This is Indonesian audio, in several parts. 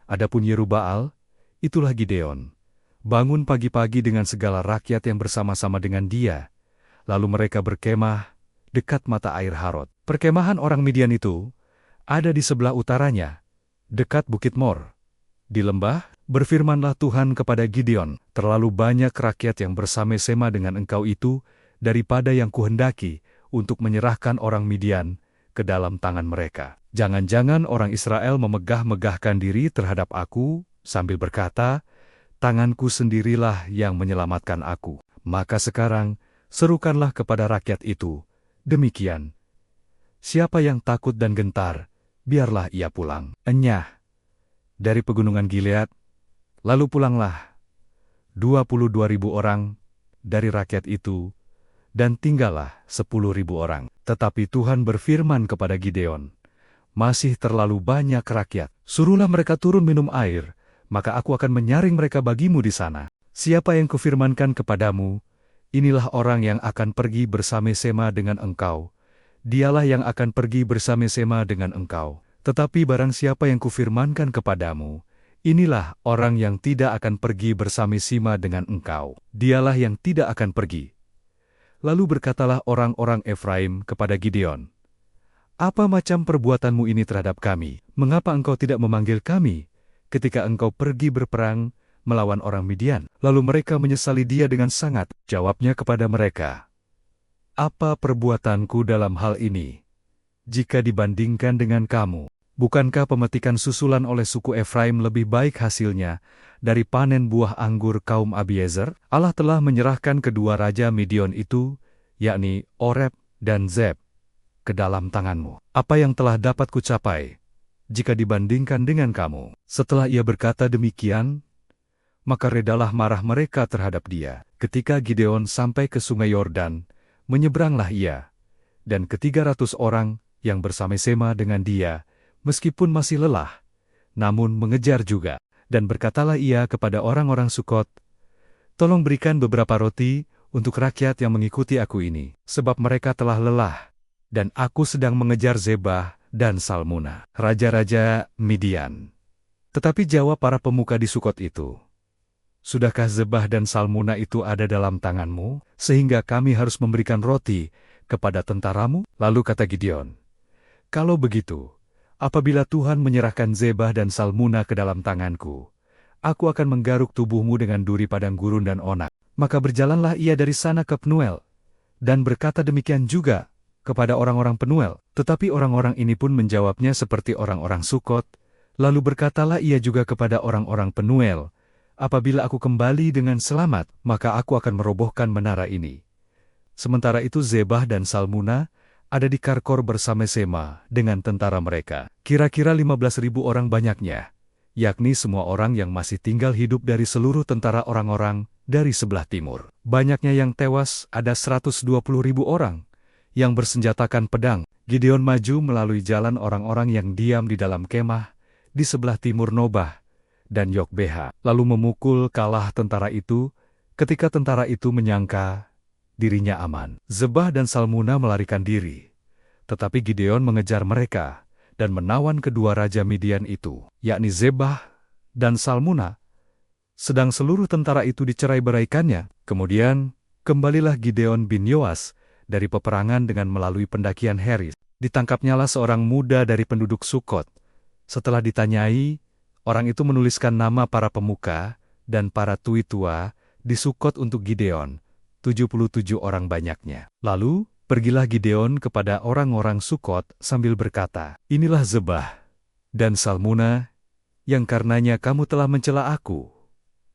Adapun Yerubbaal, itulah Gideon. Bangun pagi-pagi dengan segala rakyat yang bersama-sama dengan dia. Lalu mereka berkemah dekat mata air Harod. Perkemahan orang Midian itu ada di sebelah utaranya, dekat Bukit Mor. Di lembah, berfirmanlah Tuhan kepada Gideon, terlalu banyak rakyat yang bersama-sama dengan engkau itu, daripada yang kuhendaki untuk menyerahkan orang Midian ke dalam tangan mereka. Jangan-jangan orang Israel memegah-megahkan diri terhadap aku, sambil berkata, tanganku sendirilah yang menyelamatkan aku. Maka sekarang, serukanlah kepada rakyat itu, demikian. Siapa yang takut dan gentar, biarlah ia pulang. Enyah dari pegunungan Gilead, lalu pulanglah 22.000 orang dari rakyat itu, dan tinggallah 10.000 orang. Tetapi Tuhan berfirman kepada Gideon, masih terlalu banyak rakyat, suruhlah mereka turun minum air, maka aku akan menyaring mereka bagimu di sana. Siapa yang kufirmankan kepadamu, inilah orang yang akan pergi bersama-sama dengan engkau. Dialah yang akan pergi bersama-sama dengan engkau. Tetapi barang siapa yang kufirmankan kepadamu, inilah orang yang tidak akan pergi bersama-sama dengan engkau. Dialah yang tidak akan pergi. Lalu berkatalah orang-orang Efraim kepada Gideon, apa macam perbuatanmu ini terhadap kami? Mengapa engkau tidak memanggil kami ketika engkau pergi berperang melawan orang Midian? Lalu mereka menyesali dia dengan sangat. Jawabnya kepada mereka, apa perbuatanku dalam hal ini, jika dibandingkan dengan kamu? Bukankah pemetikan susulan oleh suku Efraim lebih baik hasilnya dari panen buah anggur kaum Abiezer? Allah telah menyerahkan kedua raja Midian itu, yakni Oreb dan Zeb, ke dalam tanganmu. Apa yang telah dapat kucapai jika dibandingkan dengan kamu? Setelah ia berkata demikian, maka redalah marah mereka terhadap dia. Ketika Gideon sampai ke sungai Yordan, menyeberanglah ia, dan ke-300 orang yang bersama-sama dengan dia, meskipun masih lelah, namun mengejar juga. Dan berkatalah ia kepada orang-orang Sukot, tolong berikan beberapa roti untuk rakyat yang mengikuti aku ini, sebab mereka telah lelah, dan aku sedang mengejar Zebah dan Salmuna, raja-raja Midian. Tetapi jawab para pemuka di Sukot itu, sudahkah Zebah dan Salmuna itu ada dalam tanganmu, sehingga kami harus memberikan roti kepada tentaramu? Lalu kata Gideon, kalau begitu, apabila Tuhan menyerahkan Zebah dan Salmuna ke dalam tanganku, aku akan menggaruk tubuhmu dengan duri padang gurun dan onak. Maka berjalanlah ia dari sana ke Penuel, dan berkata demikian juga kepada orang-orang Penuel. Tetapi orang-orang ini pun menjawabnya seperti orang-orang Sukot. Lalu berkatalah ia juga kepada orang-orang Penuel, apabila aku kembali dengan selamat, maka aku akan merobohkan menara ini. Sementara itu Zebah dan Salmuna ada di Karkor bersama-sama dengan tentara mereka. Kira-kira 15.000 orang banyaknya, yakni semua orang yang masih tinggal hidup dari seluruh tentara orang-orang dari sebelah timur. Banyaknya yang tewas ada 120.000 orang yang bersenjatakan pedang. Gideon maju melalui jalan orang-orang yang diam di dalam kemah di sebelah timur Nobah dan Yokbeha, lalu memukul kalah tentara itu ketika tentara itu menyangka dirinya aman. Zebah dan Salmuna melarikan diri, tetapi Gideon mengejar mereka dan menawan kedua raja Midian itu, yakni Zebah dan Salmuna, sedang seluruh tentara itu dicerai-beraikannya. Kemudian, kembalilah Gideon bin Yoas dari peperangan dengan melalui pendakian Heris. Ditangkapnyalah seorang muda dari penduduk Sukot. Setelah ditanyai, orang itu menuliskan nama para pemuka dan para tua di Sukot untuk Gideon, 77 orang banyaknya. Lalu, pergilah Gideon kepada orang-orang Sukot sambil berkata, inilah Zebah dan Salmuna, yang karenanya kamu telah mencela aku.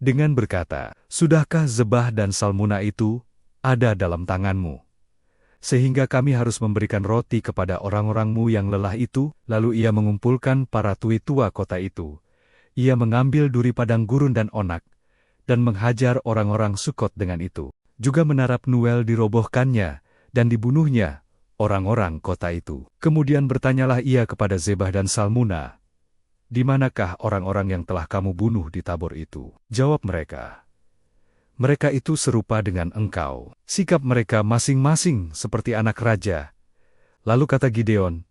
Dengan berkata, sudahkah Zebah dan Salmuna itu ada dalam tanganmu, sehingga kami harus memberikan roti kepada orang-orangmu yang lelah itu? Lalu ia mengumpulkan para tua kota itu. Ia mengambil duri padang gurun dan onak, dan menghajar orang-orang Sukot dengan itu. Juga menara Penuel dirobohkannya, dan dibunuhnya orang-orang kota itu. Kemudian bertanyalah ia kepada Zebah dan Salmuna, di manakah orang-orang yang telah kamu bunuh di Tabor itu? Jawab mereka, mereka itu serupa dengan engkau. Sikap mereka masing-masing seperti anak raja. Lalu kata Gideon,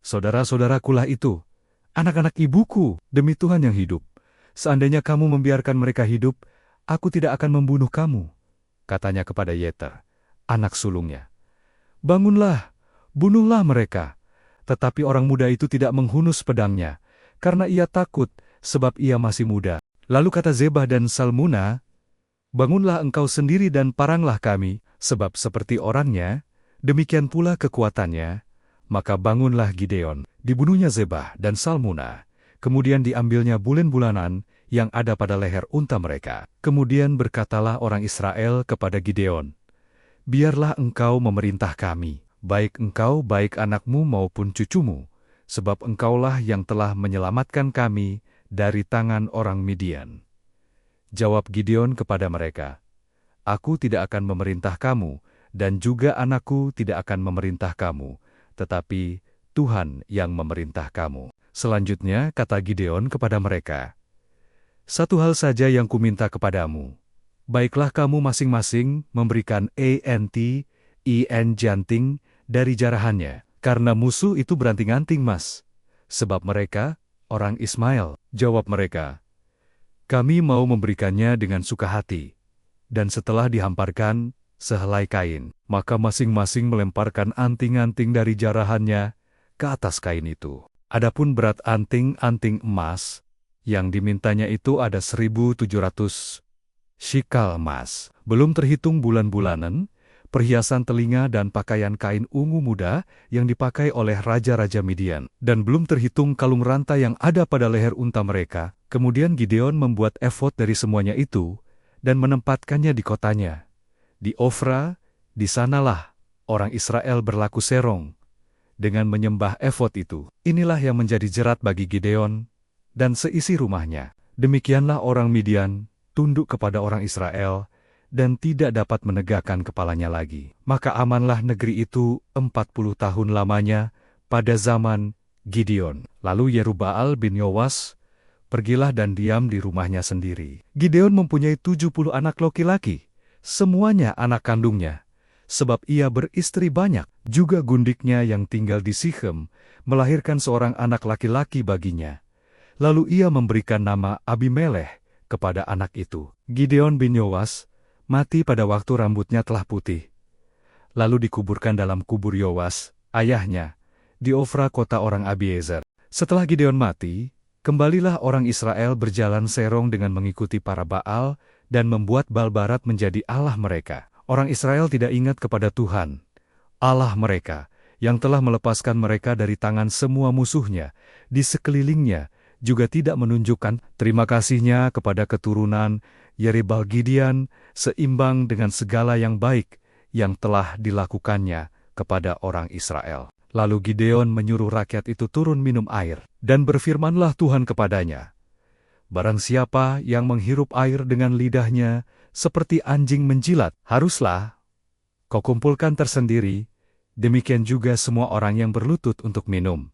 saudara-saudarakulah itu, "Anak-anak ibuku, demi Tuhan yang hidup, seandainya kamu membiarkan mereka hidup, aku tidak akan membunuh kamu," katanya kepada Yeter, anak sulungnya. "Bangunlah, bunuhlah mereka." Tetapi orang muda itu tidak menghunus pedangnya, karena ia takut, sebab ia masih muda. Lalu kata Zebah dan Salmuna, "Bangunlah engkau sendiri dan paranglah kami, sebab seperti orangnya, demikian pula kekuatannya." Maka bangunlah Gideon, dibunuhnya Zebah dan Salmuna, kemudian diambilnya bulan-bulanan yang ada pada leher unta mereka. Kemudian berkatalah orang Israel kepada Gideon, "Biarlah engkau memerintah kami, baik engkau, baik anakmu maupun cucumu, sebab engkaulah yang telah menyelamatkan kami dari tangan orang Midian." Jawab Gideon kepada mereka, "Aku tidak akan memerintah kamu, dan juga anakku tidak akan memerintah kamu, tetapi Tuhan yang memerintah kamu." Selanjutnya kata Gideon kepada mereka, "Satu hal saja yang kuminta kepadamu. Baiklah kamu masing-masing memberikan janting dari jarahannya, karena musuh itu beranting-anting mas, sebab mereka orang Ismail." Jawab mereka, "Kami mau memberikannya dengan suka hati." Dan setelah dihamparkan sehelai kain, maka masing-masing melemparkan anting-anting dari jarahannya ke atas kain itu. Adapun berat anting-anting emas yang dimintanya itu ada 1.700 shikal emas, belum terhitung bulan-bulanan, perhiasan telinga dan pakaian kain ungu muda yang dipakai oleh raja-raja Midian, dan belum terhitung kalung rantai yang ada pada leher unta mereka. Kemudian Gideon membuat efod dari semuanya itu dan menempatkannya di kotanya. Di Ofra, di sanalah orang Israel berlaku serong dengan menyembah efod itu. Inilah yang menjadi jerat bagi Gideon dan seisi rumahnya. Demikianlah orang Midian tunduk kepada orang Israel dan tidak dapat menegakkan kepalanya lagi. Maka amanlah negeri itu 40 tahun lamanya pada zaman Gideon. Lalu Yerubbaal bin Yowas pergilah dan diam di rumahnya sendiri. Gideon mempunyai 70 anak laki-laki, semuanya anak kandungnya, sebab ia beristri banyak. Juga gundiknya yang tinggal di Sichem melahirkan seorang anak laki-laki baginya. Lalu ia memberikan nama Abimelech kepada anak itu. Gideon bin Yowas mati pada waktu rambutnya telah putih. Lalu dikuburkan dalam kubur Yowas, ayahnya, di Ofra kota orang Abiezer. Setelah Gideon mati, kembalilah orang Israel berjalan serong dengan mengikuti para Baal dan membuat Baal-barat menjadi Allah mereka. Orang Israel tidak ingat kepada Tuhan, Allah mereka, yang telah melepaskan mereka dari tangan semua musuhnya di sekelilingnya, juga tidak menunjukkan terima kasihnya kepada keturunan Yerubbaal-Gideon seimbang dengan segala yang baik yang telah dilakukannya kepada orang Israel. Lalu Gideon menyuruh rakyat itu turun minum air, dan berfirmanlah Tuhan kepadanya, "Barang siapa yang menghirup air dengan lidahnya seperti anjing menjilat, haruslah kau kumpulkan tersendiri, demikian juga semua orang yang berlutut untuk minum."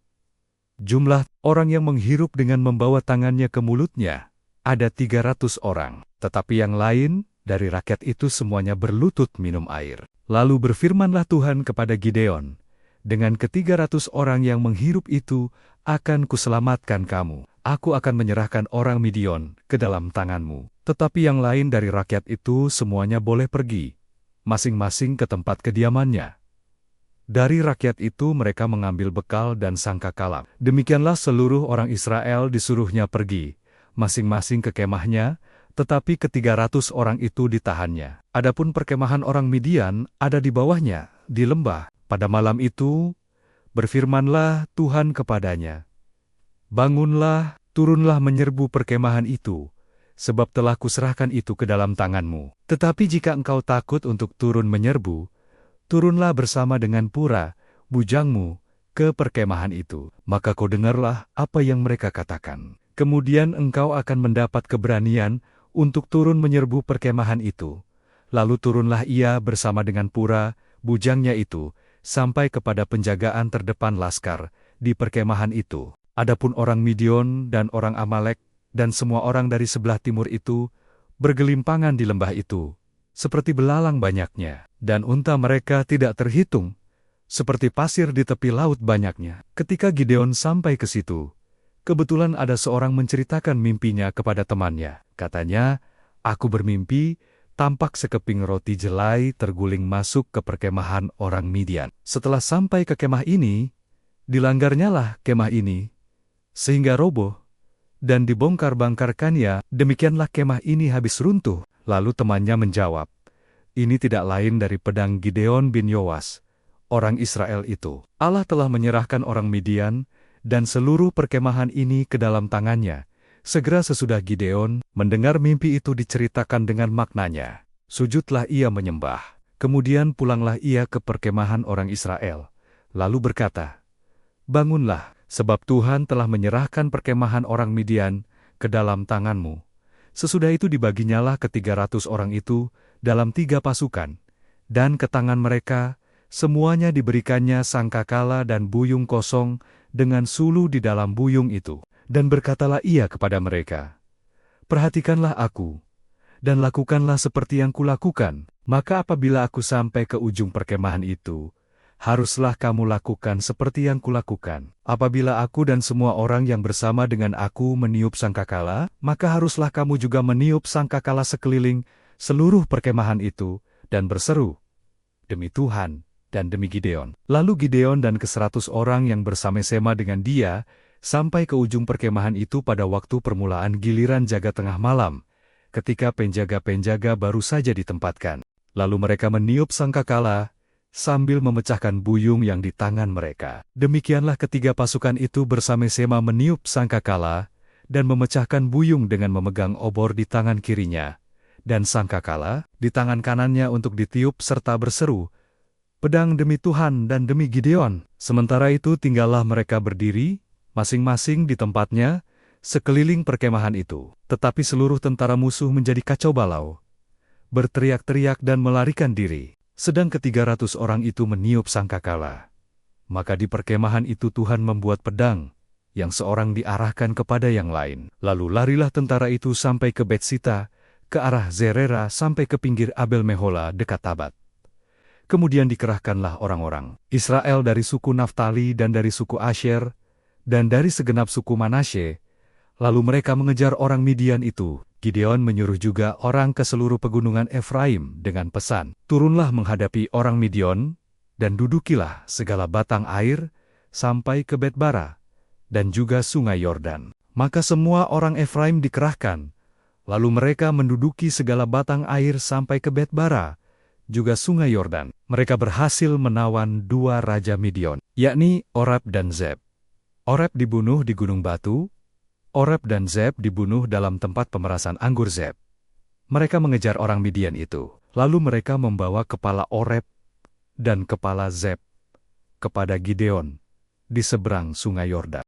Jumlah orang yang menghirup dengan membawa tangannya ke mulutnya ada 300 orang, tetapi yang lain dari rakyat itu semuanya berlutut minum air. Lalu berfirmanlah Tuhan kepada Gideon, "Dengan ke-300 orang yang menghirup itu akan kuselamatkan kamu. Aku akan menyerahkan orang Midian ke dalam tanganmu. Tetapi yang lain dari rakyat itu semuanya boleh pergi, masing-masing ke tempat kediamannya." Dari rakyat itu mereka mengambil bekal dan sangkakala. Demikianlah seluruh orang Israel disuruhnya pergi, masing-masing ke kemahnya, tetapi ke-300 orang itu ditahannya. Adapun perkemahan orang Midian ada di bawahnya, di lembah. Pada malam itu, berfirmanlah Tuhan kepadanya, "Bangunlah, turunlah menyerbu perkemahan itu, sebab telah kuserahkan itu ke dalam tanganmu. Tetapi jika engkau takut untuk turun menyerbu, turunlah bersama dengan Pura, bujangmu, ke perkemahan itu. Maka kau dengarlah apa yang mereka katakan. Kemudian engkau akan mendapat keberanian untuk turun menyerbu perkemahan itu." Lalu turunlah ia bersama dengan Pura, bujangnya itu, sampai kepada penjagaan terdepan laskar di perkemahan itu. Adapun orang Midian dan orang Amalek dan semua orang dari sebelah timur itu bergelimpangan di lembah itu, seperti belalang banyaknya, dan unta mereka tidak terhitung, seperti pasir di tepi laut banyaknya. Ketika Gideon sampai ke situ, Kebetulan ada seorang menceritakan mimpinya kepada temannya. Katanya, "Aku bermimpi, tampak sekeping roti jelai terguling masuk ke perkemahan orang Midian. Setelah sampai ke kemah ini, dilanggarnyalah kemah ini, sehingga roboh, dan dibongkar-bangkarkannya, demikianlah kemah ini habis runtuh." Lalu temannya menjawab, "Ini tidak lain dari pedang Gideon bin Yoas, orang Israel itu. Allah telah menyerahkan orang Midian dan seluruh perkemahan ini ke dalam tangannya." Segera sesudah Gideon mendengar mimpi itu diceritakan dengan maknanya, sujudlah ia menyembah. Kemudian pulanglah ia ke perkemahan orang Israel, lalu berkata, "Bangunlah, sebab Tuhan telah menyerahkan perkemahan orang Midian ke dalam tanganmu." Sesudah itu dibaginyalah ke 300 orang itu dalam 3 pasukan, dan ke tangan mereka semuanya diberikannya sangkakala dan buyung kosong dengan sulu di dalam buyung itu. Dan berkatalah ia kepada mereka, "Perhatikanlah aku, dan lakukanlah seperti yang kulakukan. Maka apabila aku sampai ke ujung perkemahan itu, haruslah kamu lakukan seperti yang kulakukan. Apabila aku dan semua orang yang bersama dengan aku meniup sangkakala, maka haruslah kamu juga meniup sangkakala sekeliling seluruh perkemahan itu, dan berseru, 'Demi Tuhan dan demi Gideon.'" Lalu Gideon dan ke-100 orang yang bersama-sama dengan dia sampai ke ujung perkemahan itu pada waktu permulaan giliran jaga tengah malam, ketika penjaga-penjaga baru saja ditempatkan. Lalu mereka meniup sangkakala sambil memecahkan buyung yang di tangan mereka. Demikianlah ketiga pasukan itu bersama-sama meniup sangkakala dan memecahkan buyung dengan memegang obor di tangan kirinya, dan sangkakala di tangan kanannya untuk ditiup serta berseru, "Pedang demi Tuhan dan demi Gideon." Sementara itu tinggallah mereka berdiri, masing-masing di tempatnya, sekeliling perkemahan itu. Tetapi seluruh tentara musuh menjadi kacau balau, berteriak-teriak dan melarikan diri. Sedang ke-300 orang itu meniup sangkakala. Maka di perkemahan itu Tuhan membuat pedang, yang seorang diarahkan kepada yang lain. Lalu larilah tentara itu sampai ke Betsita, ke arah Zerera sampai ke pinggir Abel Mehola dekat Tabat. Kemudian dikerahkanlah orang-orang Israel dari suku Naftali dan dari suku Asher, dan dari segenap suku Manasye, lalu mereka mengejar orang Midian itu. Gideon menyuruh juga orang ke seluruh pegunungan Efraim dengan pesan, "Turunlah menghadapi orang Midian, dan dudukilah segala batang air, sampai ke Bet-bara, dan juga sungai Yordan." Maka semua orang Efraim dikerahkan, lalu mereka menduduki segala batang air sampai ke Bet-bara, juga sungai Yordan. Mereka berhasil menawan 2 raja Midian, yakni Oreb dan Zeb. Oreb dibunuh di Gunung Batu, Oreb dan Zeb dibunuh dalam tempat pemerasan anggur Zeb. Mereka mengejar orang Midian itu, lalu mereka membawa kepala Oreb dan kepala Zeb kepada Gideon di seberang sungai Yordan.